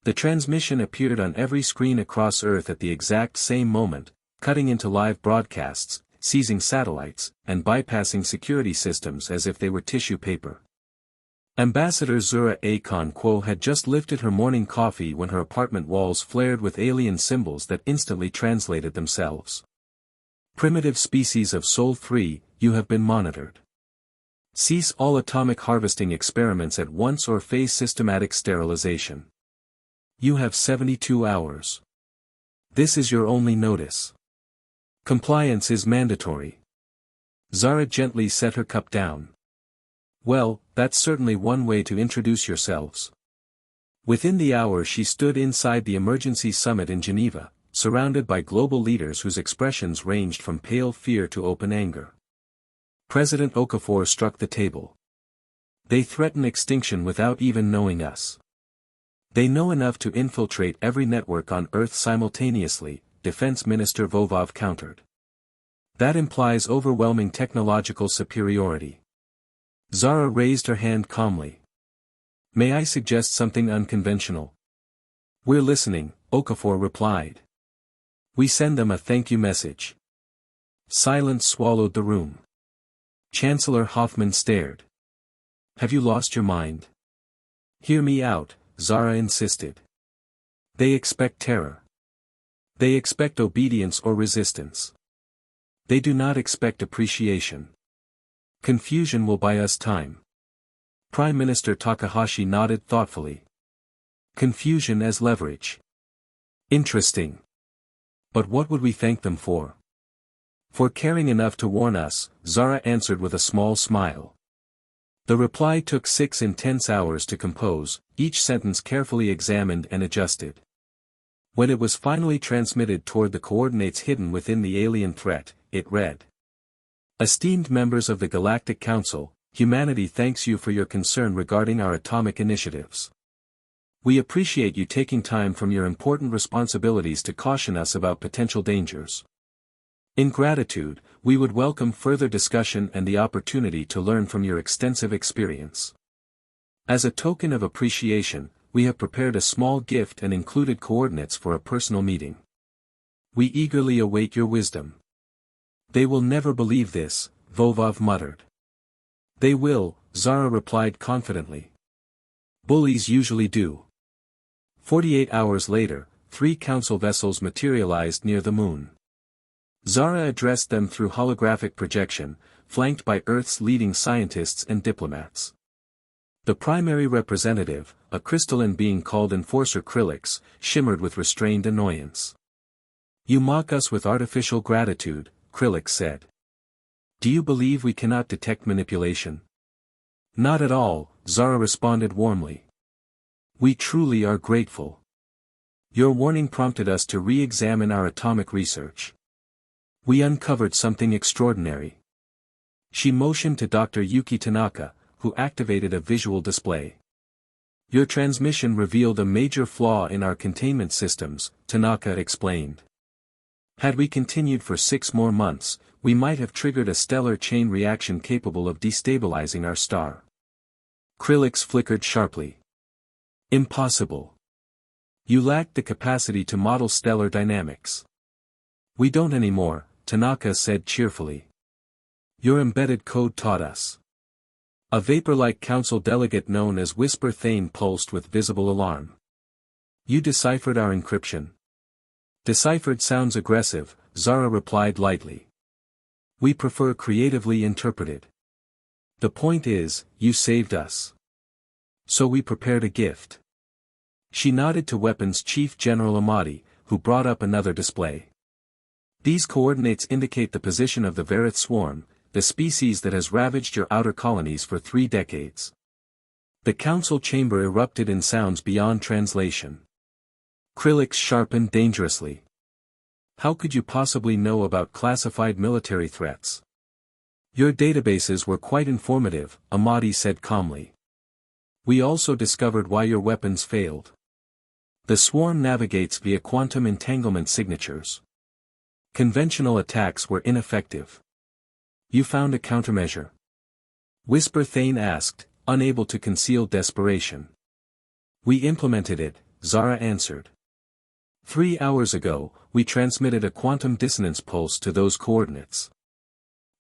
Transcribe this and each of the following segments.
The transmission appeared on every screen across Earth at the exact same moment, cutting into live broadcasts, seizing satellites, and bypassing security systems as if they were tissue paper. Ambassador Zura Akon Quo had just lifted her morning coffee when her apartment walls flared with alien symbols that instantly translated themselves. Primitive species of Sol 3, you have been monitored. Cease all atomic harvesting experiments at once or face systematic sterilization. You have 72 hours. This is your only notice. Compliance is mandatory. Zara gently set her cup down. Well, that's certainly one way to introduce yourselves. Within the hour she stood inside the emergency summit in Geneva, surrounded by global leaders whose expressions ranged from pale fear to open anger. President Okafor struck the table. They threaten extinction without even knowing us. They know enough to infiltrate every network on Earth simultaneously, Defense Minister Vovov countered. That implies overwhelming technological superiority. Zara raised her hand calmly. May I suggest something unconventional? We're listening, Okafor replied. We send them a thank you message. Silence swallowed the room. Chancellor Hoffman stared. Have you lost your mind? Hear me out, Zara insisted. They expect terror. They expect obedience or resistance. They do not expect appreciation. Confusion will buy us time. Prime Minister Takahashi nodded thoughtfully. Confusion as leverage. Interesting. But what would we thank them for? For caring enough to warn us, Zara answered with a small smile. The reply took 6 intense hours to compose, each sentence carefully examined and adjusted. When it was finally transmitted toward the coordinates hidden within the alien threat, it read. Esteemed members of the Galactic Council, humanity thanks you for your concern regarding our atomic initiatives. We appreciate you taking time from your important responsibilities to caution us about potential dangers. In gratitude, we would welcome further discussion and the opportunity to learn from your extensive experience. As a token of appreciation, we have prepared a small gift and included coordinates for a personal meeting. We eagerly await your wisdom. They will never believe this, Vovov muttered. They will, Zara replied confidently. Bullies usually do. 48 hours later, 3 council vessels materialized near the moon. Zara addressed them through holographic projection, flanked by Earth's leading scientists and diplomats. The primary representative, a crystalline being called Enforcer Krillix, shimmered with restrained annoyance. You mock us with artificial gratitude, Krillix said. Do you believe we cannot detect manipulation? Not at all, Zara responded warmly. We truly are grateful. Your warning prompted us to re-examine our atomic research. We uncovered something extraordinary. She motioned to Dr. Yuki Tanaka, who activated a visual display. Your transmission revealed a major flaw in our containment systems, Tanaka explained. Had we continued for 6 more months, we might have triggered a stellar chain reaction capable of destabilizing our star. Krillix flickered sharply. Impossible. You lacked the capacity to model stellar dynamics. We don't anymore, Tanaka said cheerfully. Your embedded code taught us. A vapor-like council delegate known as Whisper Thane pulsed with visible alarm. You deciphered our encryption. Deciphered sounds aggressive, Zara replied lightly. We prefer creatively interpreted. The point is, you saved us. So we prepared a gift. She nodded to Weapons Chief General Amadi, who brought up another display. These coordinates indicate the position of the Verith swarm, the species that has ravaged your outer colonies for 3 decades. The council chamber erupted in sounds beyond translation. Krillix sharpened dangerously. How could you possibly know about classified military threats? Your databases were quite informative, Amadi said calmly. We also discovered why your weapons failed. The swarm navigates via quantum entanglement signatures. Conventional attacks were ineffective. You found a countermeasure. Whisper Thane asked, unable to conceal desperation. We implemented it, Zara answered. 3 hours ago, we transmitted a quantum dissonance pulse to those coordinates.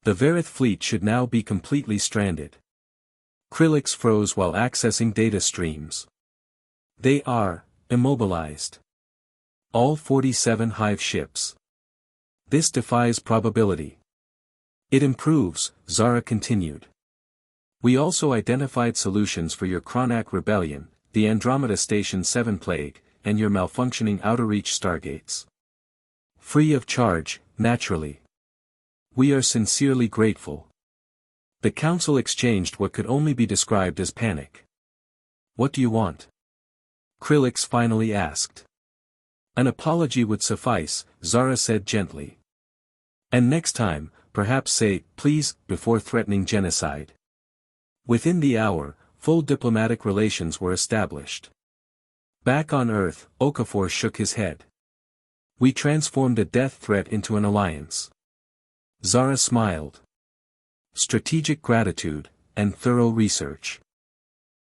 The Verith fleet should now be completely stranded. Krillix froze while accessing data streams. They are immobilized. All 47 Hive ships. This defies probability. It improves, Zara continued. We also identified solutions for your Chronac rebellion, the Andromeda Station 7 plague, and your malfunctioning outer-reach stargates. Free of charge, naturally. We are sincerely grateful. The Council exchanged what could only be described as panic. What do you want? Krillix finally asked. An apology would suffice, Zara said gently. And next time, perhaps say, please, before threatening genocide. Within the hour, full diplomatic relations were established. Back on Earth, Okafor shook his head. We transformed a death threat into an alliance. Zara smiled. Strategic gratitude, and thorough research.